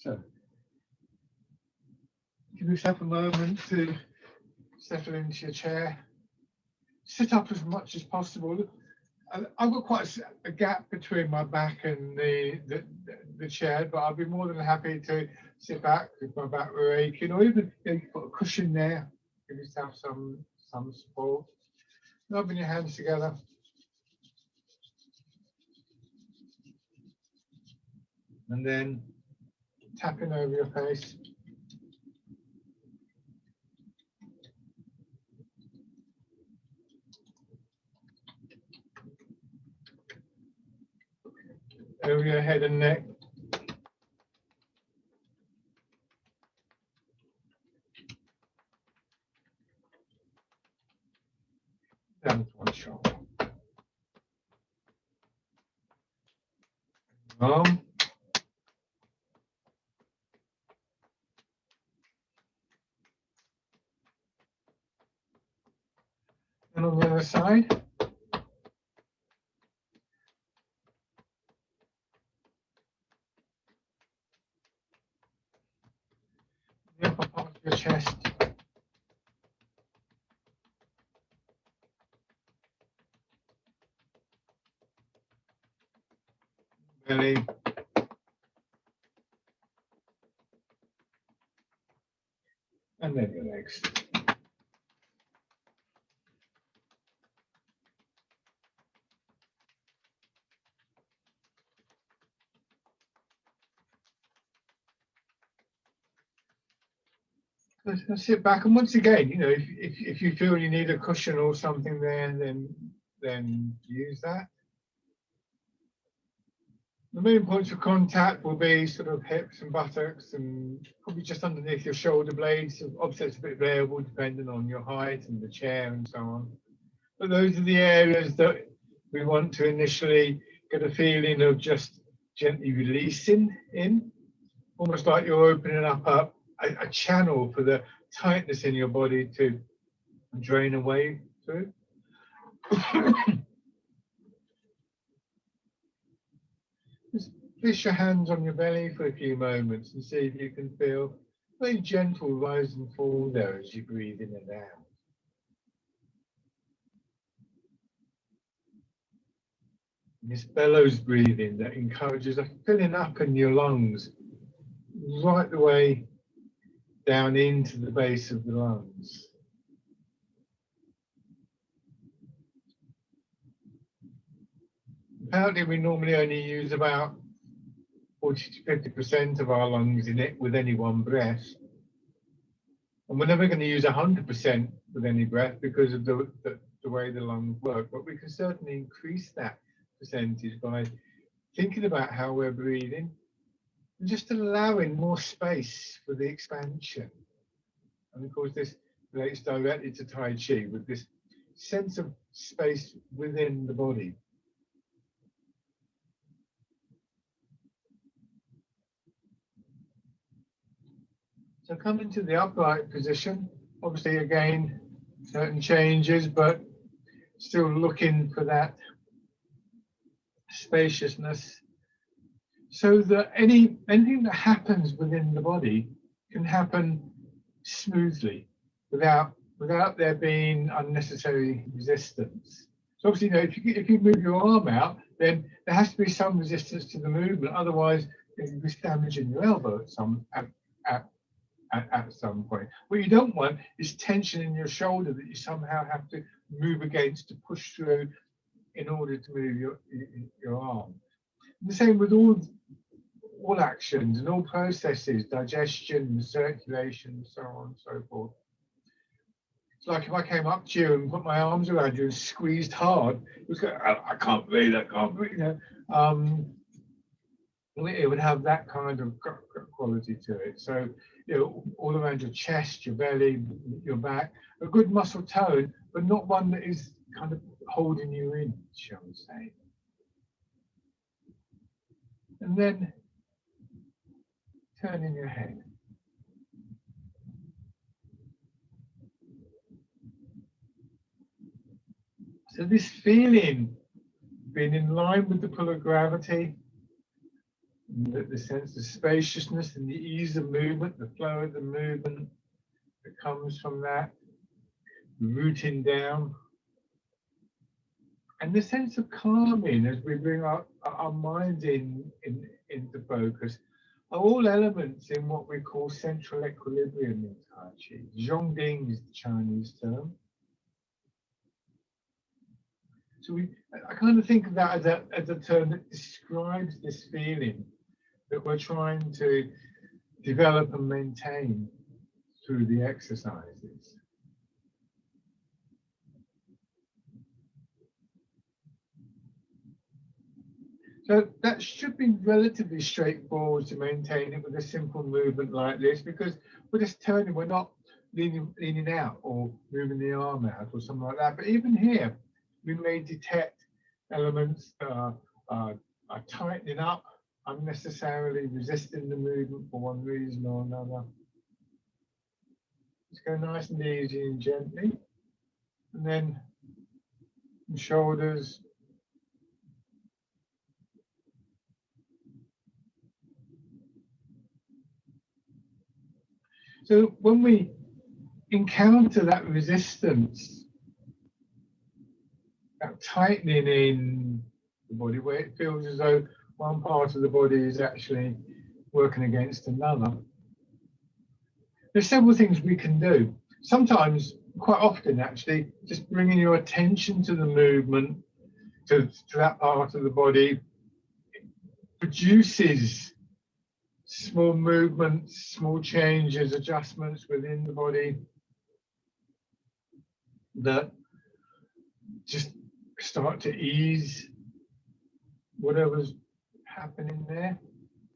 So give yourself a moment to settle into your chair. Sit up as much as possible. I've got quite a gap between my back and the chair, but I'll be more than happy to sit back if my back were aching, or even put a cushion there, give yourself some support. Rubbing your hands together. And then tapping over your face. Over your head and neck. Down to one shoulder. Arm. And on the other side. The upper part of your chest. Belly. And then your legs. So sit back, and once again, if you feel you need a cushion or something there, then use that. The main points of contact will be sort of hips and buttocks, and probably just underneath your shoulder blades. Obviously, it's a bit variable depending on your height and the chair and so on. But those are the areas that we want to initially get a feeling of just gently releasing in, almost like you're opening up a channel for the tightness in your body to drain away through. Just place your hands on your belly for a few moments and see if you can feel very gentle rise and fall there as you breathe in and out. This bellows breathing that encourages a filling up in your lungs right the way down into the base of the lungs. Apparently, we normally only use about 40 to 50% of our lungs in it with any one breath. And we're never going to use 100% with any breath because of the way the lungs work. But we can certainly increase that percentage by thinking about how we're breathing and just allowing more space for the expansion. And of course, this relates directly to Tai Chi with this sense of space within the body. So come into the upright position. Obviously, again, certain changes, but still looking for that spaciousness, so that anything that happens within the body can happen smoothly without there being unnecessary resistance. So obviously, if you move your arm out, then there has to be some resistance to the movement. Otherwise, you'll be damaging your elbow at some point. What you don't want is tension in your shoulder that you somehow have to move against to push through in order to move your arm. And the same with all actions and all processes, digestion, circulation, and so on and so forth. It's like if I came up to you and put my arms around you and squeezed hard, it was going, I can't breathe, I can't breathe. It would have that kind of quality to it. So, all around your chest, your belly, your back, a good muscle tone, but not one that is kind of holding you in, shall we say. And then turning your head. So this feeling, being in line with the pull of gravity, the sense of spaciousness and the ease of movement, the flow of the movement that comes from that, rooting down, and the sense of calming as we bring our minds into focus are all elements in what we call central equilibrium in Tai Chi. Zhongding is the Chinese term. So I kind of think of that as a term that describes this feeling that we're trying to develop and maintain through the exercises. So that should be relatively straightforward to maintain it with a simple movement like this, because we're just turning, we're not leaning out or moving the arm out or something like that. But even here, we may detect elements that are tightening up, unnecessarily resisting the movement for one reason or another. Just go nice and easy and gently. And then the shoulders. So when we encounter that resistance, that tightening in the body, where it feels as though one part of the body is actually working against another, there's several things we can do. Sometimes, quite often actually, just bringing your attention to the movement, to that part of the body, produces small movements, small changes, adjustments within the body that just start to ease whatever's happening there.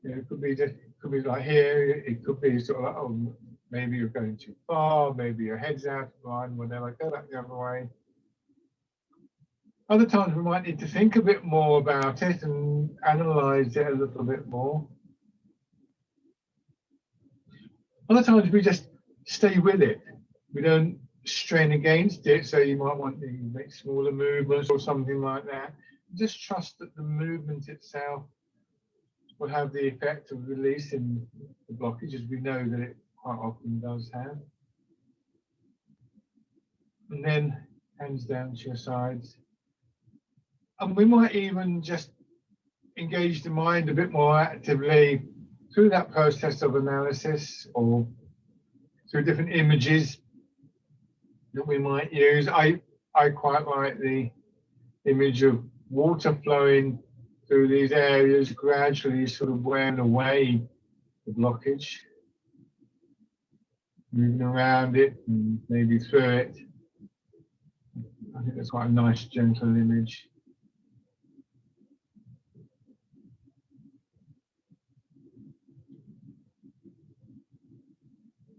You know, it could be like here, it could be sort of like, oh, maybe you're going too far, maybe your head's out of line, whatever, go back the other way. Other times we might need to think a bit more about it and analyze it a little bit more. Other times we just stay with it. We don't strain against it, so you might want to make smaller movements or something like that. Just trust that the movement itself will have the effect of releasing the blockage, as we know that it quite often does have. And then hands down to your sides. And we might even just engage the mind a bit more actively through that process of analysis or through different images that we might use. I quite like the image of water flowing through these areas, gradually sort of wearing away the blockage, moving around it and maybe through it. I think that's quite a nice, gentle image.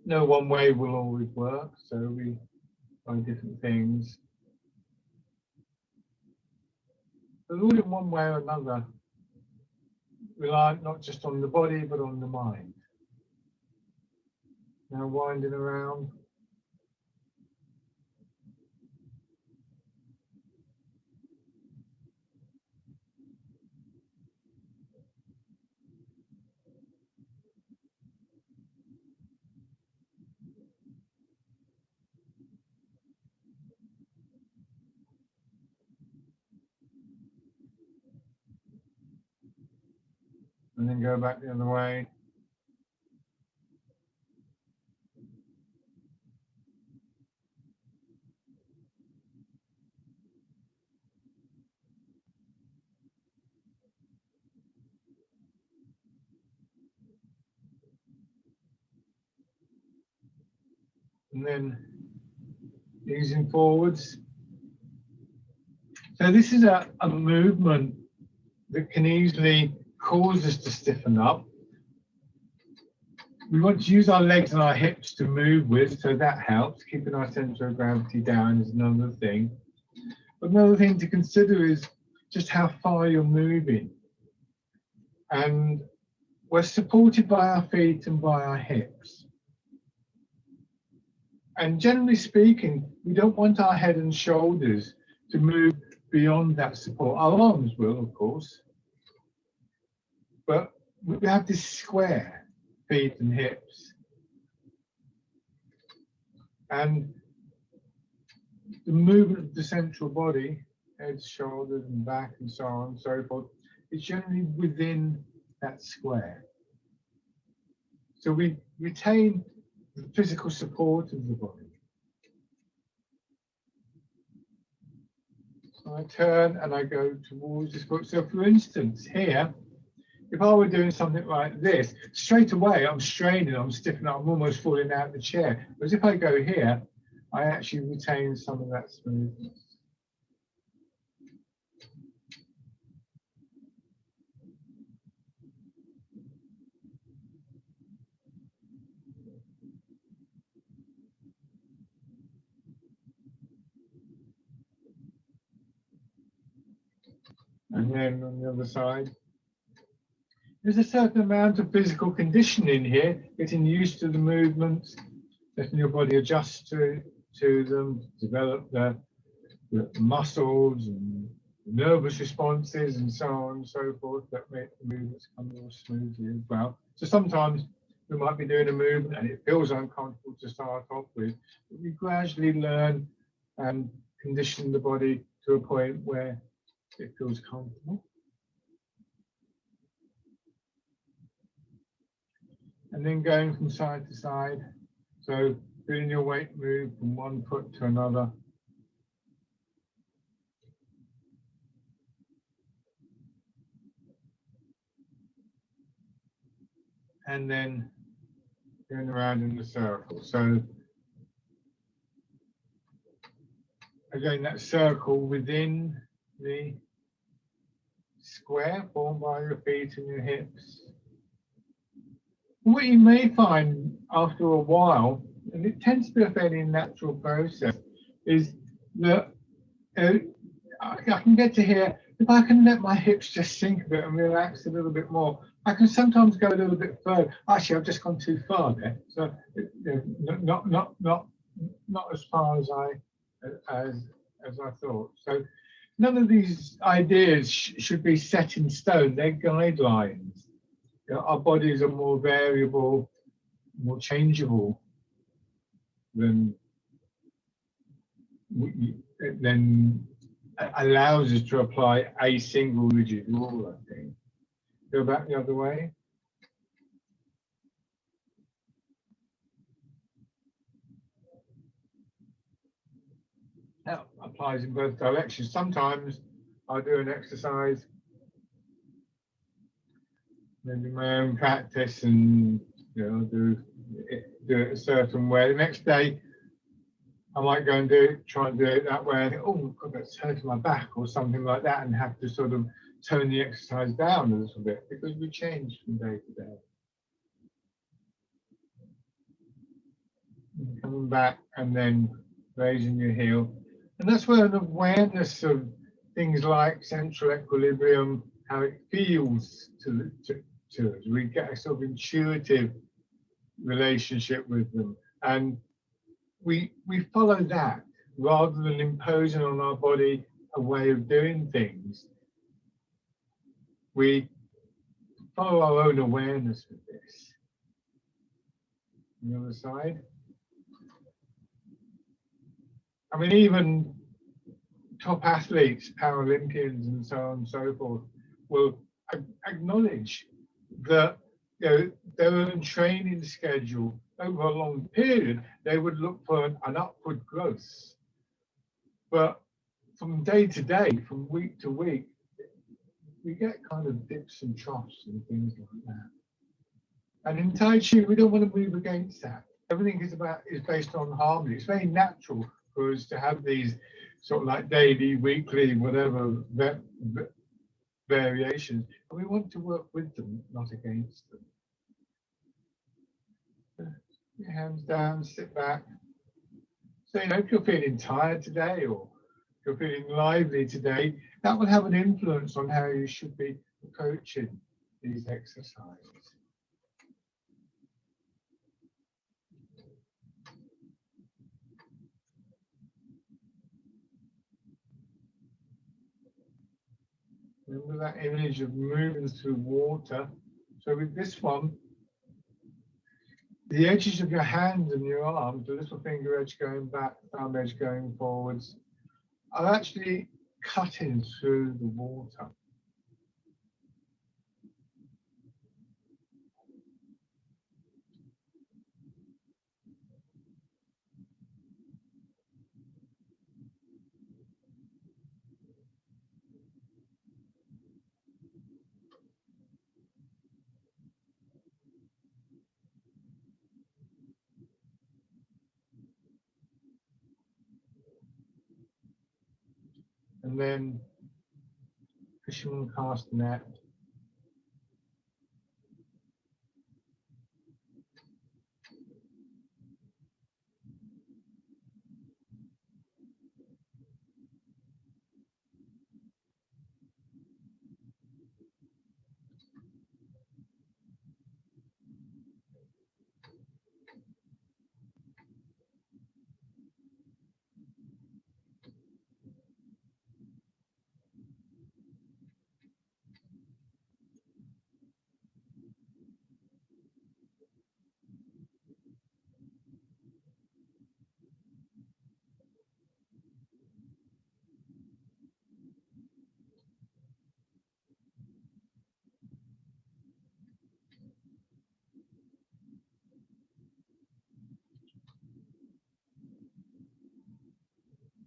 No one way will always work, so we try different things. But all in one way or another, rely not just on the body, but on the mind. Now winding around. And then go back the other way. And then easing forwards. So this is a movement that can easily cause us to stiffen up. We want to use our legs and our hips to move with, so that helps. Keeping our center of gravity down is another thing. But another thing to consider is just how far you're moving. And we're supported by our feet and by our hips. And generally speaking, we don't want our head and shoulders to move beyond that support. Our arms will, of course. But we have this square, feet and hips. And the movement of the central body, head, shoulders, and back, and so on and so forth, is generally within that square. So we retain the physical support of the body. So I turn and I go towards this book. So for instance, here, if I were doing something like this, straight away I'm straining, I'm stiffening, I'm almost falling out of the chair. Whereas if I go here, I actually retain some of that smoothness. And then on the other side, there's a certain amount of physical conditioning here, getting used to the movements, letting your body adjust to them, develop the muscles and nervous responses and so on and so forth that make the movements come more smoothly as well. So sometimes we might be doing a movement and it feels uncomfortable to start off with, but we gradually learn and condition the body to a point where it feels comfortable. And then going from side to side. So feeling your weight move from one foot to another. And then going around in the circle. So again, that circle within the square formed by your feet and your hips. What you may find after a while, and it tends to be a fairly natural process, is that I can get to here, if I can let my hips just sink a bit and relax a little bit more, I can sometimes go a little bit further. Actually, I've just gone too far there. So not as far as I thought. So none of these ideas should be set in stone. They're guidelines. You know, our bodies are more variable, more changeable than allows us to apply a single rigid rule, I think. Go back the other way. That applies in both directions. Sometimes I do an exercise, maybe my own practice, and do it a certain way. The next day, I might go and try and do it that way. I think, oh God, that's hurting my back or something like that, and have to sort of tone the exercise down a little bit because we change from day to day. And coming back and then raising your heel. And that's where an awareness of things like central equilibrium, how it feels to us. We get a sort of intuitive relationship with them. And we follow that rather than imposing on our body a way of doing things. We follow our own awareness with this. On the other side. I mean, even top athletes, Paralympians, and so on and so forth, will acknowledge that their own training schedule over a long period, they would look for an upward growth. But from day to day, from week to week, we get kind of dips and troughs and things like that. And in Tai Chi, we don't want to move against that. Everything is based on harmony. It's very natural for us to have these sort of like daily, weekly, whatever variations. And we want to work with them, not against them. Your hands down, sit back. So, if you're feeling tired today or if you're feeling lively today, that will have an influence on how you should be approaching these exercises. Remember that image of moving through water. So with this one, the edges of your hand and your arms, the little finger edge going back, thumb edge going forwards, are actually cutting through the water. And then fisherman cast net.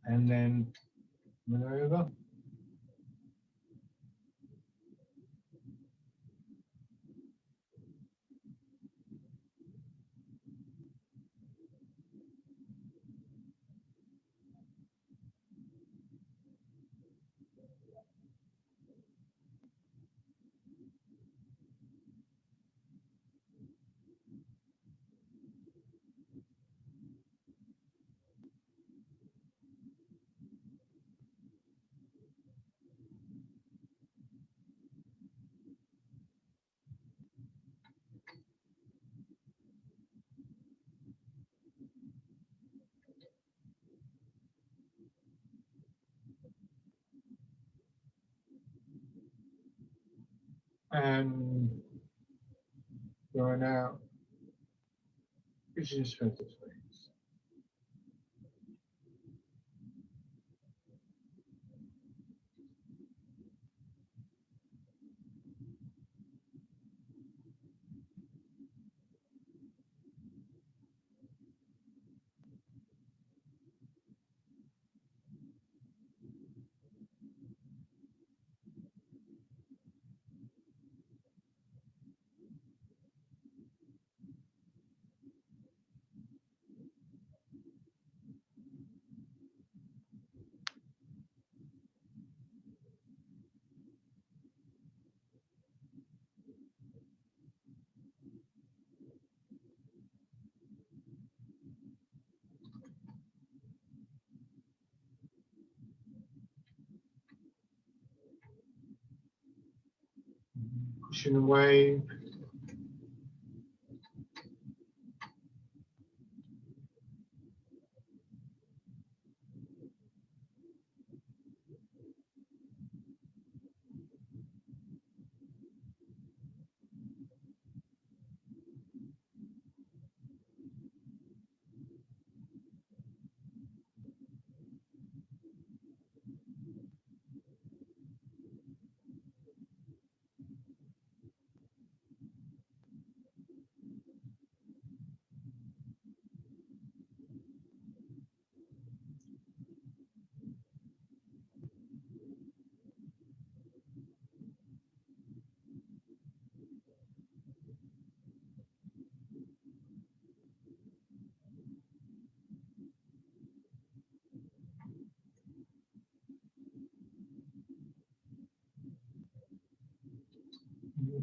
And then maneuver. And going out, vision straight to face. Pushing away.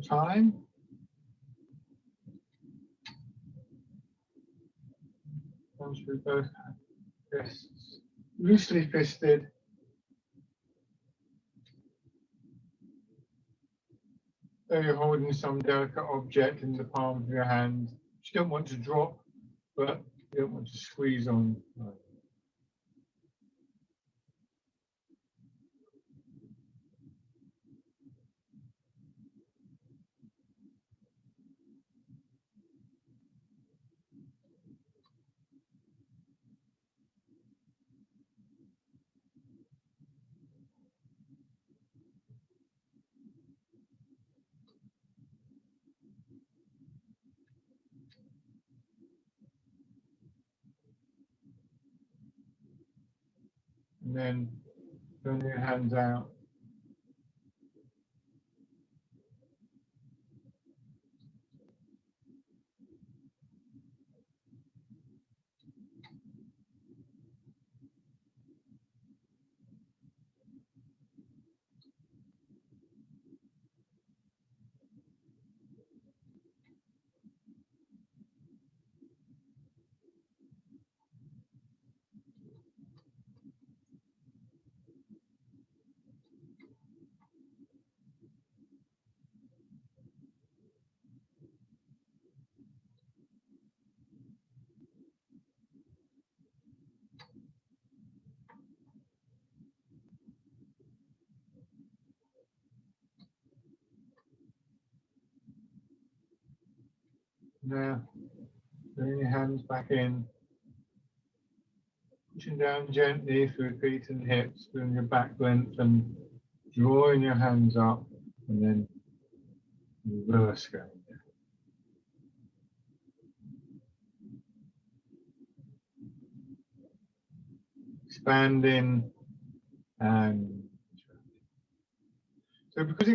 Time. Once we both have fists loosely fisted. So you're holding some delicate object in the palm of your hand, which you don't want to drop, but you don't want to squeeze on. and then turn your hands out. Now, bring your hands back in, pushing down gently through feet and hips, doing your back length and drawing your hands up, and then reverse going down. Expanding and so because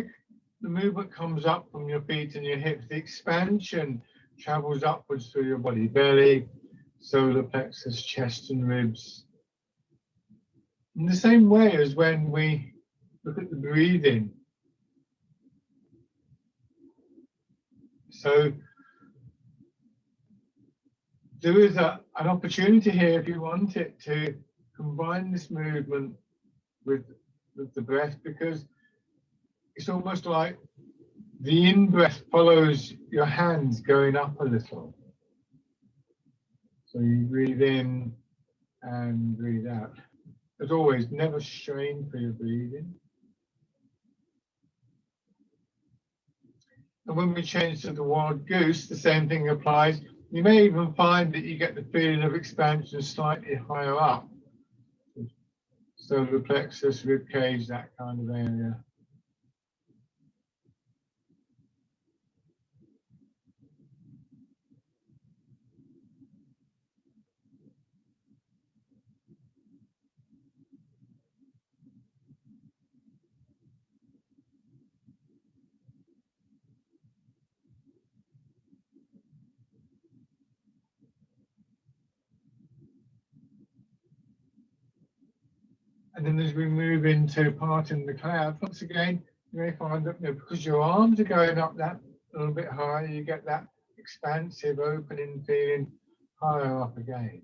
the movement comes up from your feet and your hips, the expansion travels upwards through your body, belly, solar plexus, chest and ribs. In the same way as when we look at the breathing. So there is an opportunity here, if you want it, to combine this movement with the breath, because it's almost like the in-breath follows your hands going up a little. So you breathe in and breathe out. As always, never strain for your breathing. And when we change to the wild goose, the same thing applies. You may even find that you get the feeling of expansion slightly higher up. Solar plexus, rib cage, that kind of area. And then as we move into parting the cloud, once again, you may find that because your arms are going up that a little bit higher, you get that expansive opening feeling higher up again.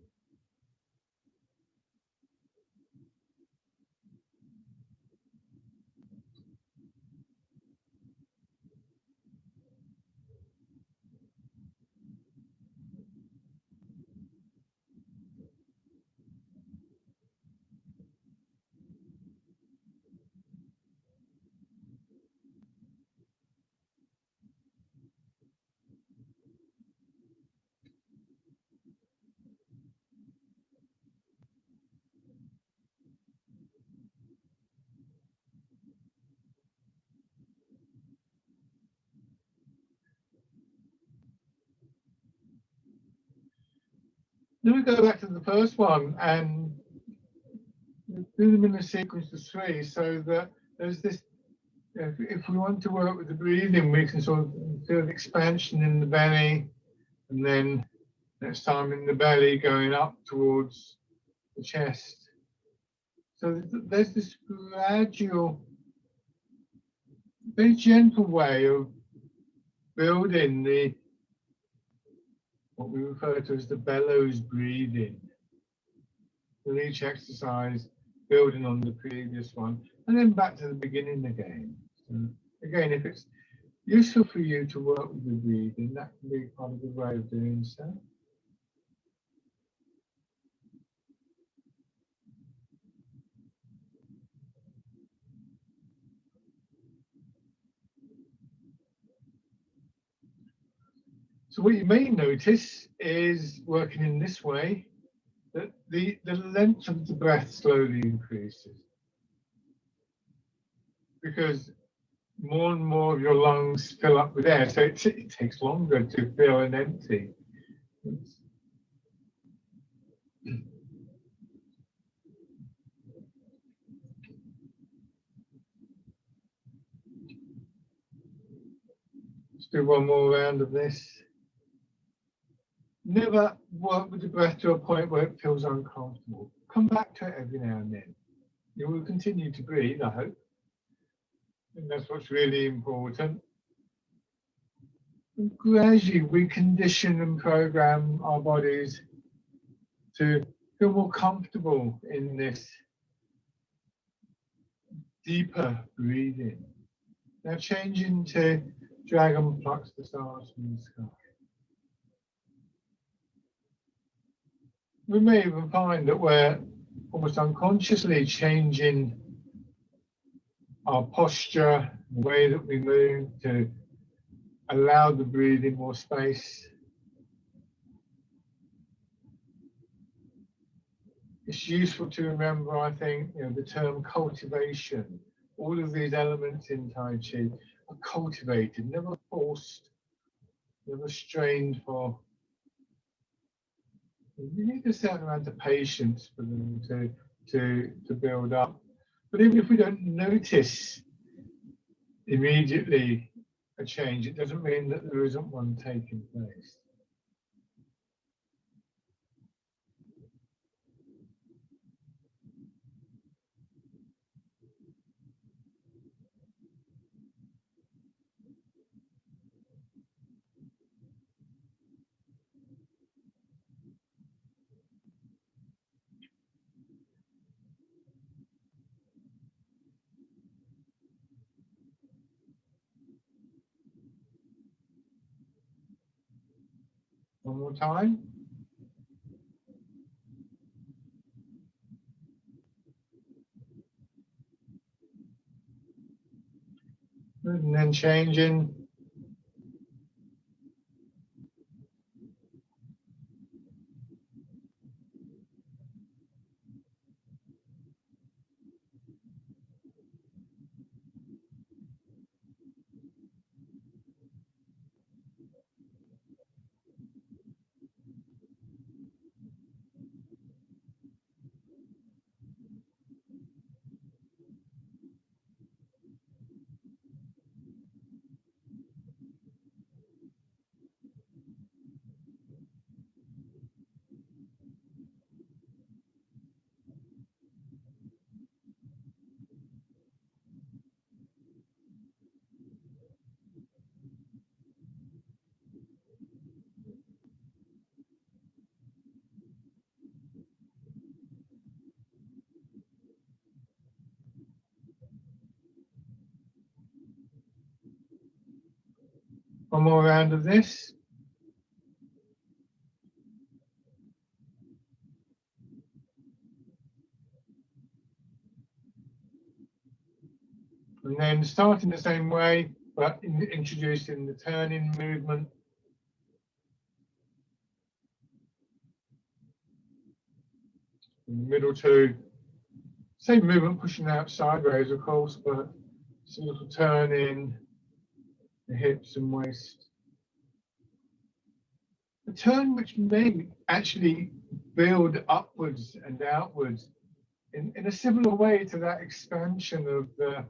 Then we go back to the first one and do them in a sequence of 3, so that there's this, if we want to work with the breathing, we can sort of feel the expansion in the belly, and then next time in the belly going up towards the chest. So there's this gradual, very gentle way of building the, what we refer to as the bellows breathing. With each exercise, building on the previous one, and then back to the beginning again. So again, if it's useful for you to work with the breathing, that can be part of the way of doing so. So what you may notice is, working in this way, that the length of the breath slowly increases, because more and more of your lungs fill up with air, so it takes longer to fill and empty. do one more round of this. Never work with the breath to a point where it feels uncomfortable. Come back to it every now and then. You will continue to breathe, I hope. And that's what's really important. And gradually, we condition and program our bodies to feel more comfortable in this deeper breathing. Now change into dragon plucks the stars from the sky. We may even find that we're almost unconsciously changing our posture, the way that we move to allow the breathing more space. It's useful to remember, I think, the term cultivation. All of these elements in Tai Chi are cultivated, never forced, never strained for. You need a certain amount of patience for them to build up. But even if we don't notice immediately a change, it doesn't mean that there isn't one taking place. One more time. And then changing. One more round of this. And then start in the same way, but introducing the turning movement. In the middle two, same movement pushing out sideways, of course, but it's a little turn in the hips and waist. A turn which may actually build upwards and outwards in a similar way to that expansion of the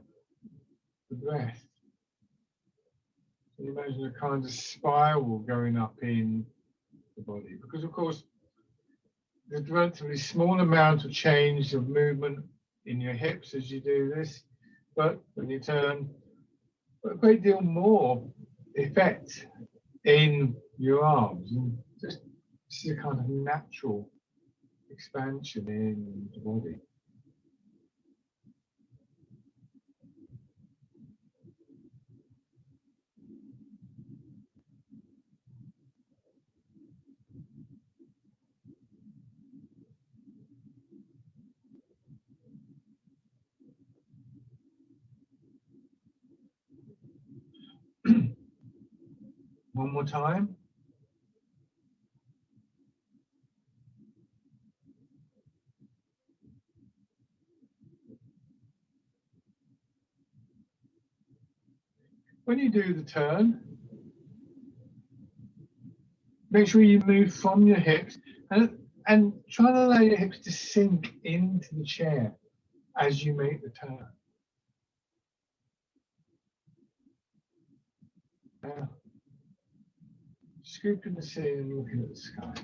breath. So you imagine a kind of spiral going up in the body, because of course there's a relatively small amount of change of movement in your hips as you do this, but when you turn, a great deal more effect in your arms. And just this is a kind of natural expansion in the body. One more time. When you do the turn, make sure you move from your hips and try to allow your hips to sink into the chair as you make the turn. Now, scooping the sea and looking at the sky.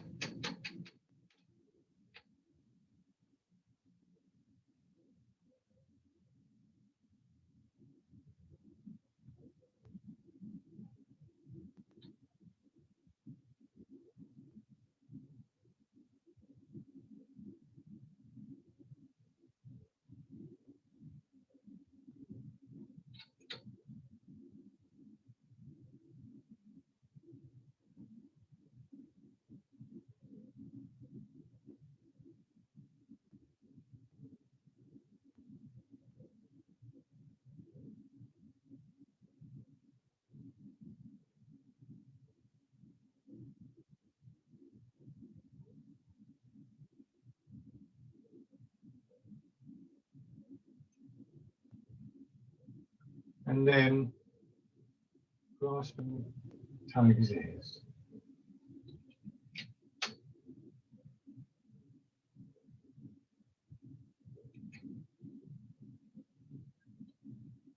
And then grasping the tiger's ears.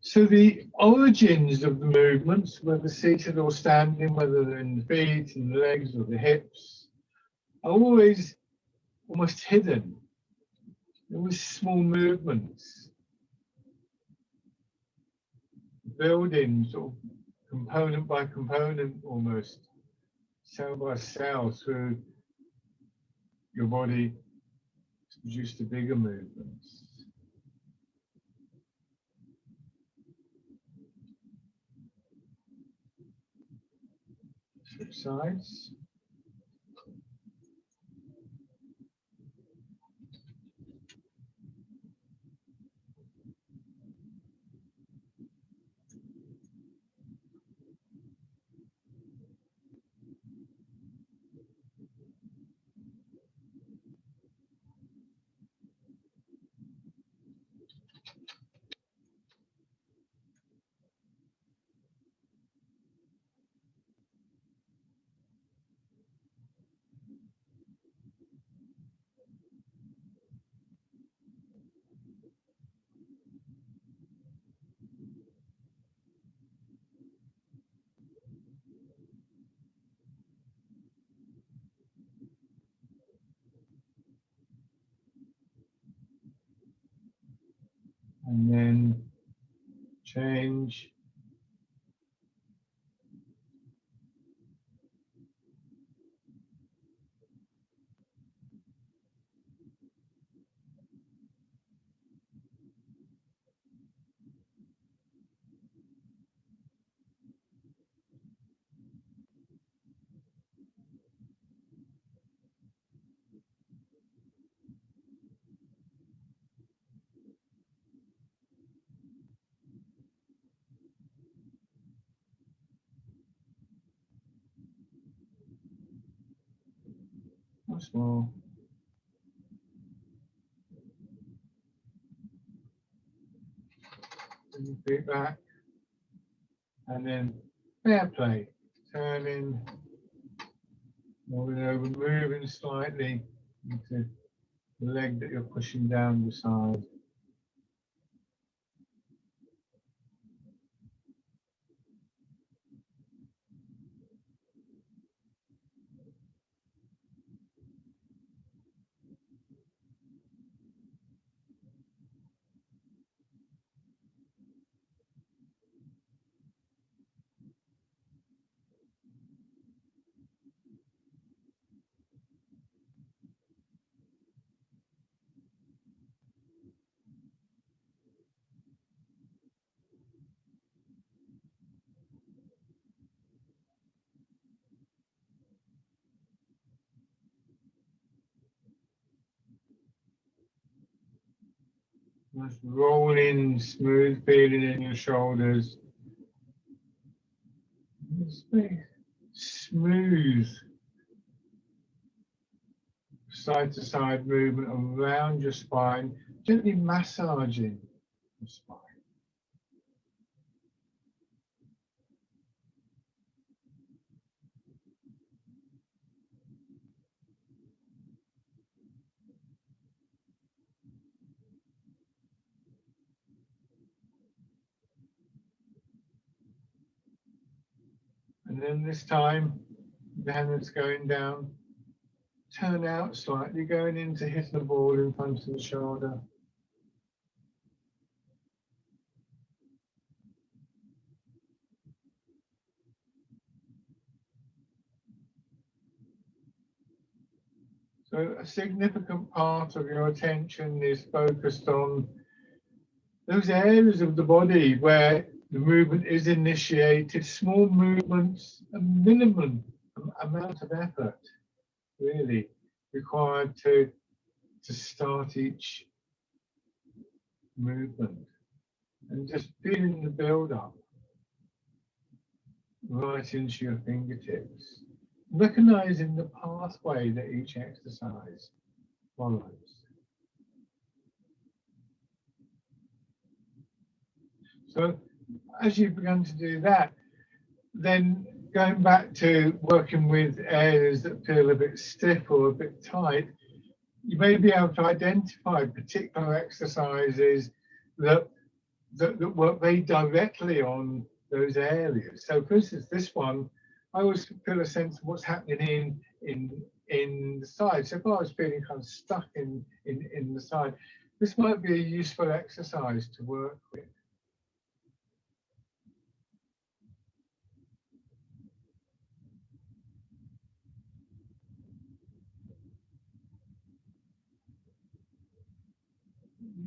So the origins of the movements, whether seated or standing, whether they're in the feet, in the legs or the hips, are always almost hidden. There was small movements, building sort of component by component, almost cell by cell through your body to produce the bigger movements. Switch sides. And then change. Once more. Bring your feet back. And then fair play. Turning, moving over, moving slightly into the leg that you're pushing down the side. Just rolling, smooth feeling in your shoulders. Smooth side to side movement around your spine, gently massaging the spine. And then this time, The hand that's going down. Turn out slightly, going in to hit the ball in front of the shoulder. So a significant part of your attention is focused on those areas of the body where the movement is initiated, small movements, a minimum amount of effort really required to start each movement, and just feeling the build up right into your fingertips, recognizing the pathway that each exercise follows. So as you've begun to do that, then going back to working with areas that feel a bit stiff or a bit tight, you may be able to identify particular exercises that work very directly on those areas. So for instance, this one, I always feel a sense of what's happening in the side. So if I was feeling kind of stuck in the side, this might be a useful exercise to work with.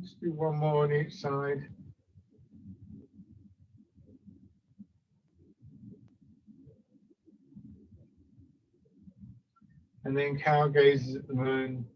Just do one more on each side. And then cow gazes at the moon.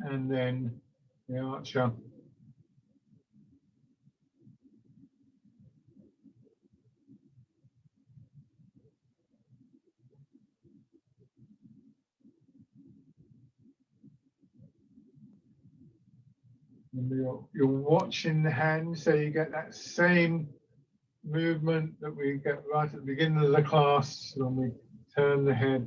And then the archer. And you're watching the hand, so you get that same movement that we get right at the beginning of the class when we turn the head.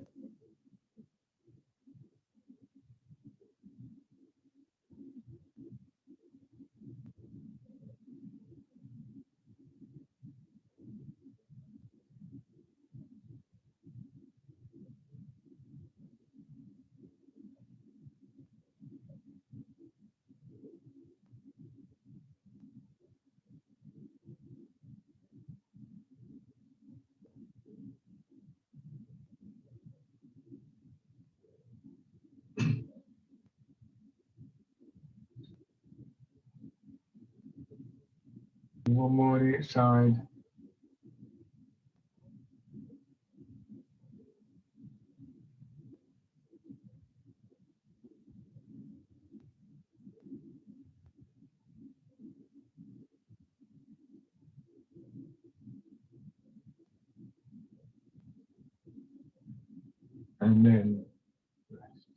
One more on each side. And then rest.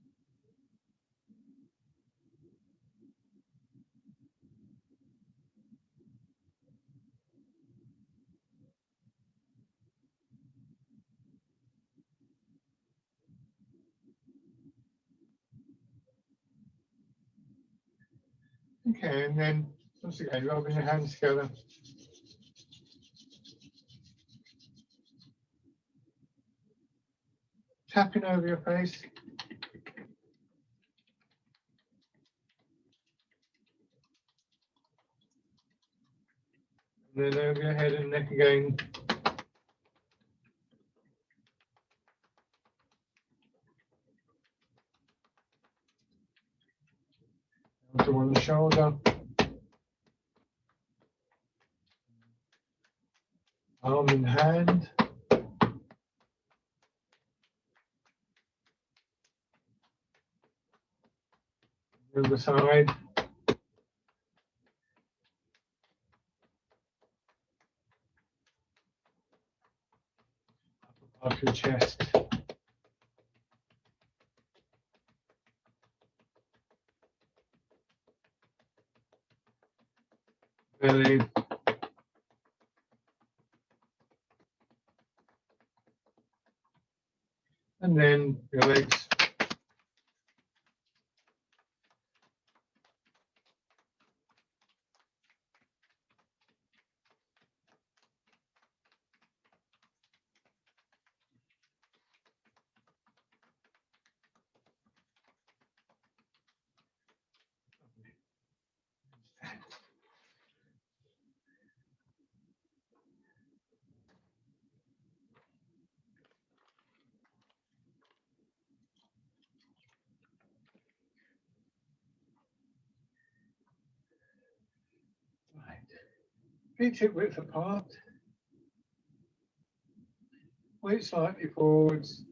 Okay, and then once again, rubbing your hands together. Tapping over your face. And then over your head and neck again. Onto one shoulder. Arm and hand. Other side. Upper part of your chest. Belly. And then your legs. Right. Feet hip width apart. Weight slightly forwards.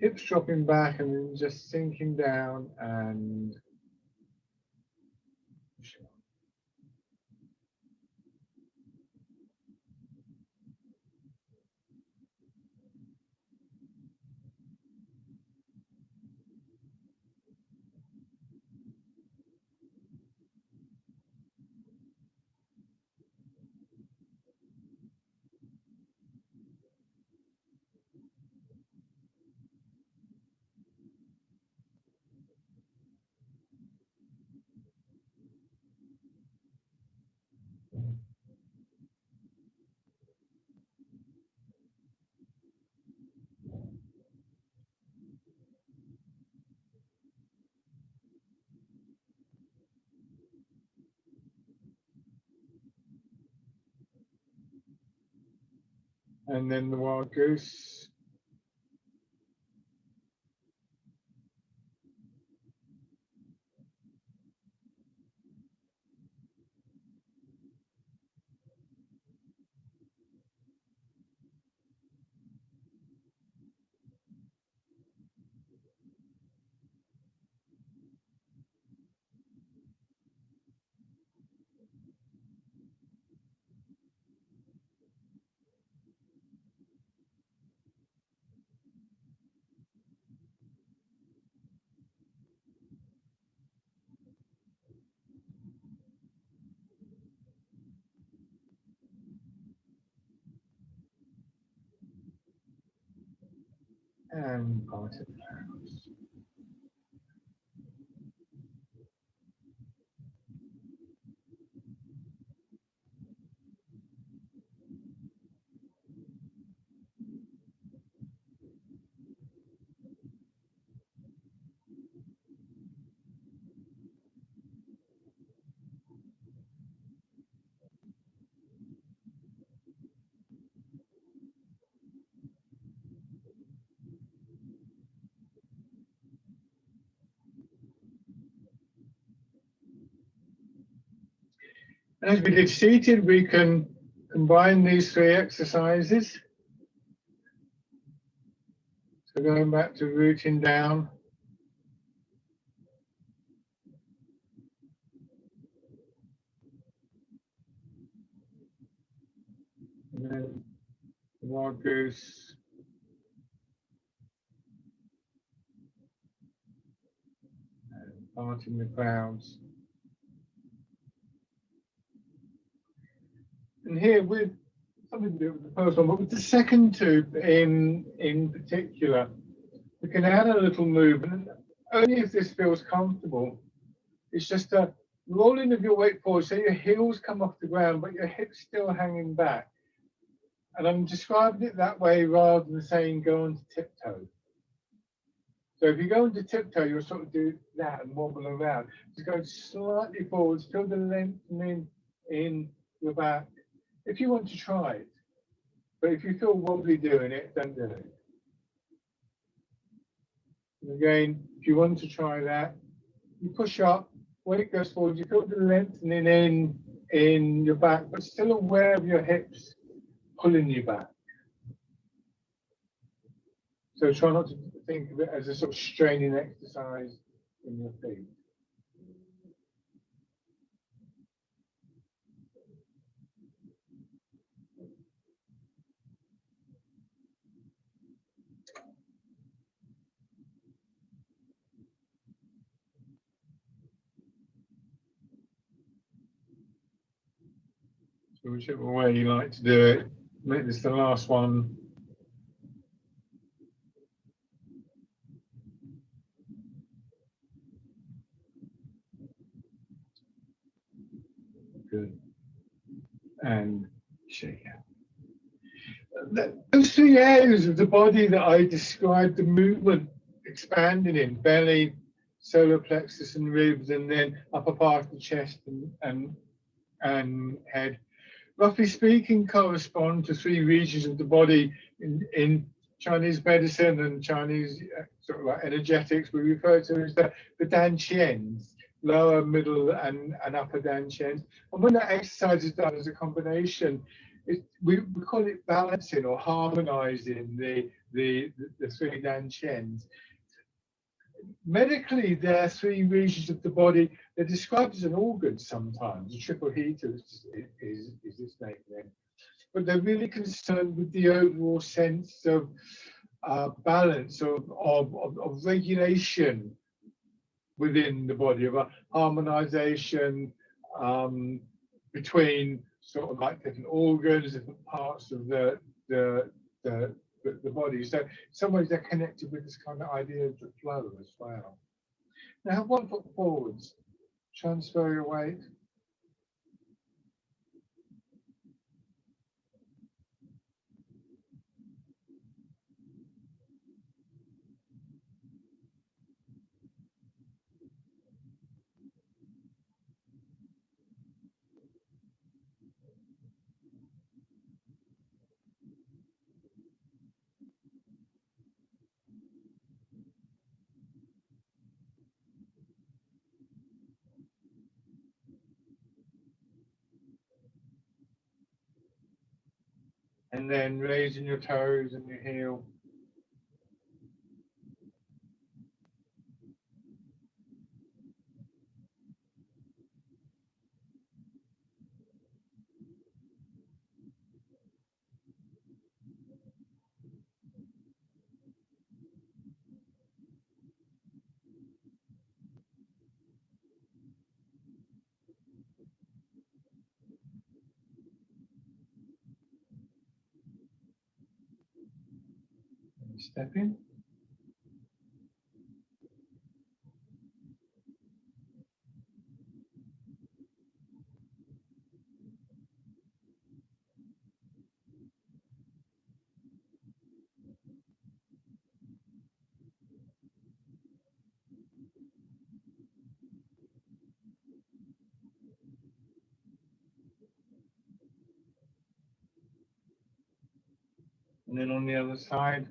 Hips dropping back and then just sinking down and pushing on. And then the wild goose. And parted clouds. As we did seated, we can combine these three exercises. So going back to rooting down. And then the wild goose. And parting the clouds. And here with something to do with the first one, but with the second two in particular, we can add a little movement, only if this feels comfortable. It's just a rolling of your weight forward, so your heels come off the ground, but your hips still hanging back. And I'm describing it that way rather than saying go on to tiptoe. So if you go into tiptoe, you'll sort of do that and wobble around. Just go slightly forwards, feel the lengthening in your back. If you want to try it, but if you feel wobbly doing it, don't do it. And again, if you want to try that, you push up, weight goes forward, you feel the lengthening in your back, but still aware of your hips pulling you back. So try not to think of it as a sort of straining exercise in your feet. whichever way you like to do it. Make this the last one. Good. And shake out. Those three areas of the body that I described the movement expanding in: belly, solar plexus and ribs, and then upper part of the chest and head, roughly speaking, correspond to three regions of the body in Chinese medicine and Chinese sort of like energetics. We refer to as the danqians, lower, middle, and upper danqians. And when that exercise is done as a combination, we call it balancing or harmonizing the three danqians. Medically, there are three regions of the body. They're described as an organ sometimes. A triple heater is its name then. But they're really concerned with the overall sense of balance, of regulation within the body, of a harmonization between sort of like different organs, different parts of the body. So in some ways they're connected with this kind of idea of the flow as well. Now have one foot forwards, transfer your weight. And then raising your toes and your heel. And step in. And then on the other side.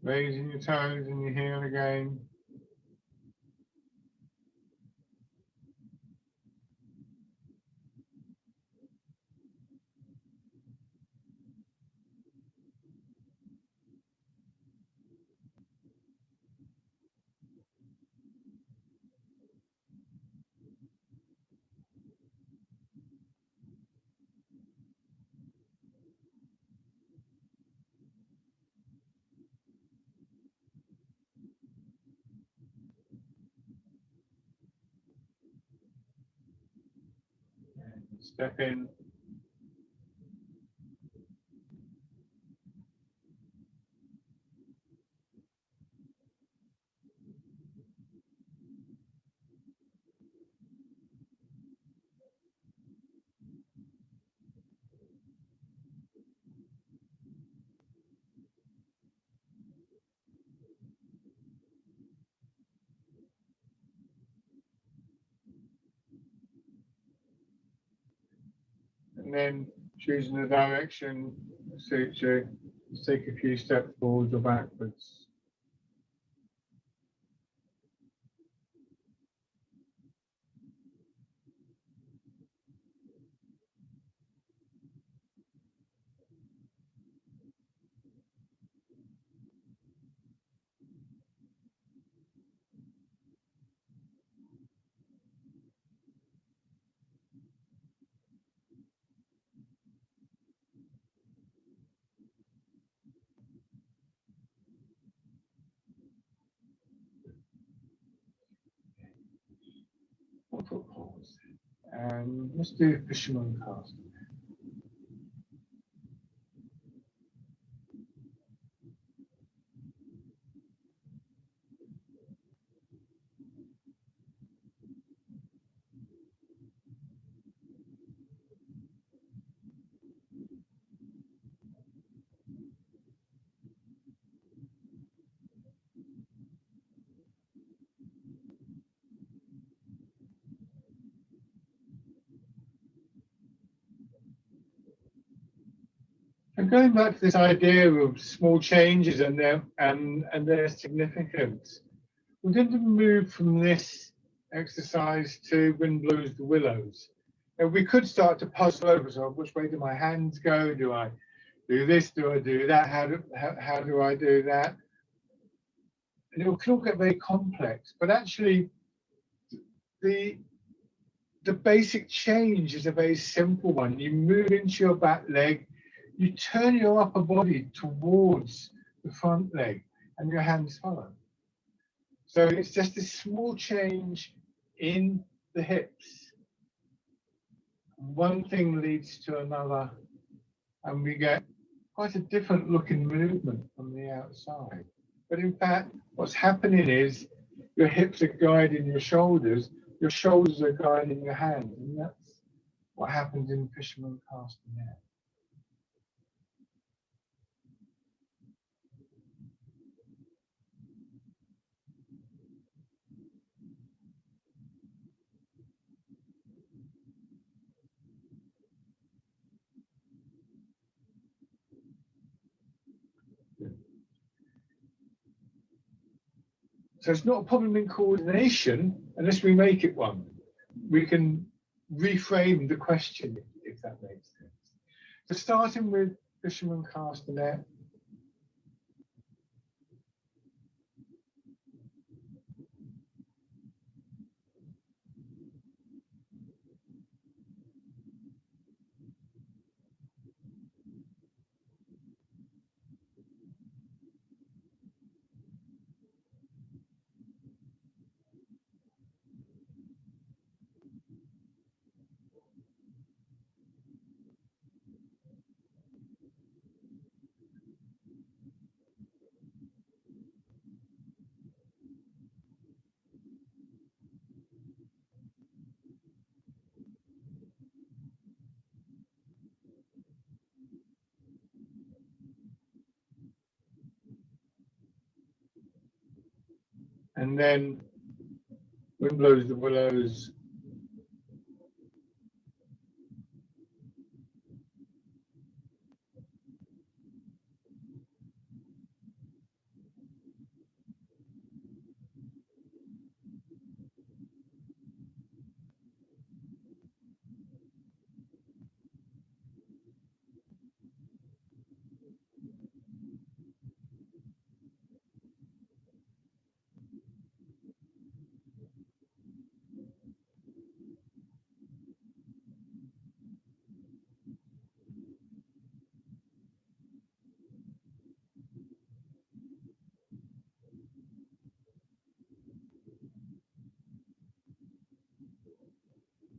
Raising your toes and your heel again. And step in. And then choosing the direction that suits you. Just take a few steps forwards or backwards. Foot pause. And let's do fisherman cast. And going back to this idea of small changes and their significance, we're going to move from this exercise to Wind Blows the Willows. And we could start to puzzle over, so which way do my hands go? Do I do this? Do I do that? How do I do that? And it can all get very complex, but actually the basic change is a very simple one. You move into your back leg, you turn your upper body towards the front leg, and your hands follow. So it's just a small change in the hips. One thing leads to another, and we get quite a different looking movement from the outside. But in fact, what's happening is your hips are guiding your shoulders are guiding your hands, and that's what happens in fisherman castanet. So it's not a problem in coordination unless we make it one. We can reframe the question, if that makes sense. So starting with fisherman castanet. And then Wind Blows the Willows.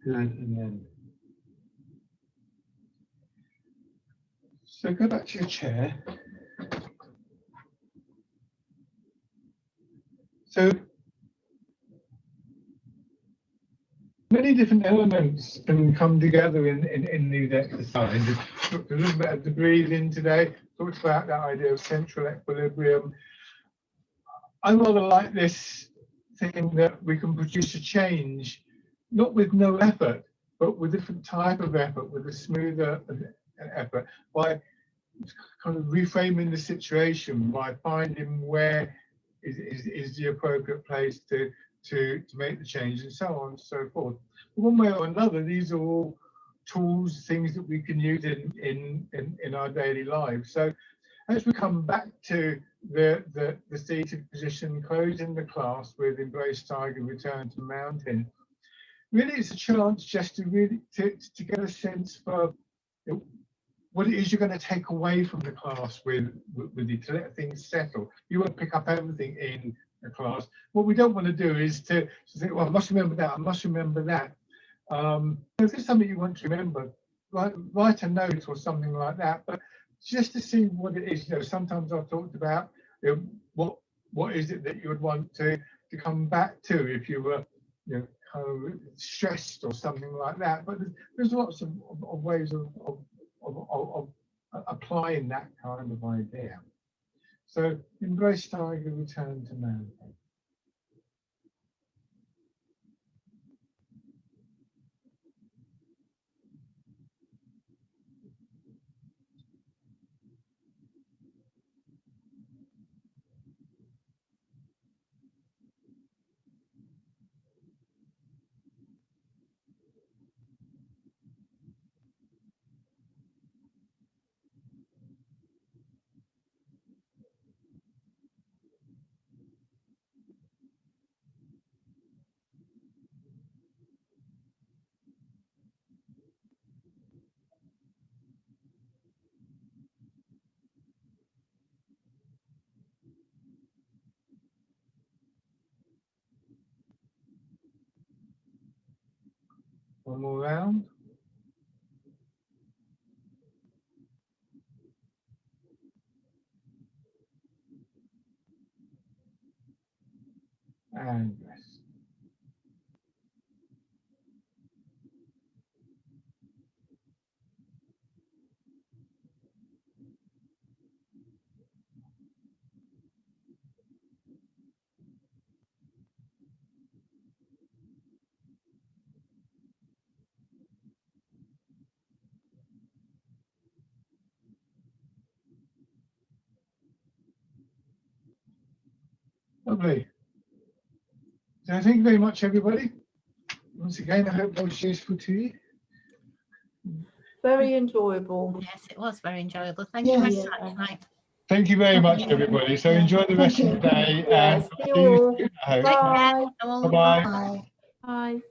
And then, so go back to your chair. So many different elements can come together in these exercises. Talked a little bit of the breathing today, talked about that idea of central equilibrium. I rather like this thinking that we can produce a change, not with no effort, but with a different type of effort, with a smoother effort, by kind of reframing the situation by finding where is the appropriate place to make the change, and so on and so forth. One way or another, these are all tools, things that we can use in our daily lives. So as we come back to the seated position, closing the class with Embrace Tiger, Return to Mountain, really it's a chance just to really to get a sense for what it is you're going to take away from the class with you, to let things settle. You won't pick up everything in the class. What we don't want to do is to think, well, I must remember that, I must remember that. If there's something you want to remember, write a note or something like that, but just to see what it is. Sometimes I've talked about what is it that you would want to come back to if you were kind of stressed or something like that. But there's lots of ways of applying that kind of idea. So Embrace Tiger, Return to Mountain. One more round. And rest. Lovely. So thank you very much, everybody. Once again, I hope that was useful to you. Very enjoyable. Yes, it was very enjoyable. Thank you very Yeah. much, Mike. Thank you very much, everybody. So enjoy the rest of the day. Yes, And see see you you all. soon, I hope. Bye. Bye. Bye-bye. Bye. Bye.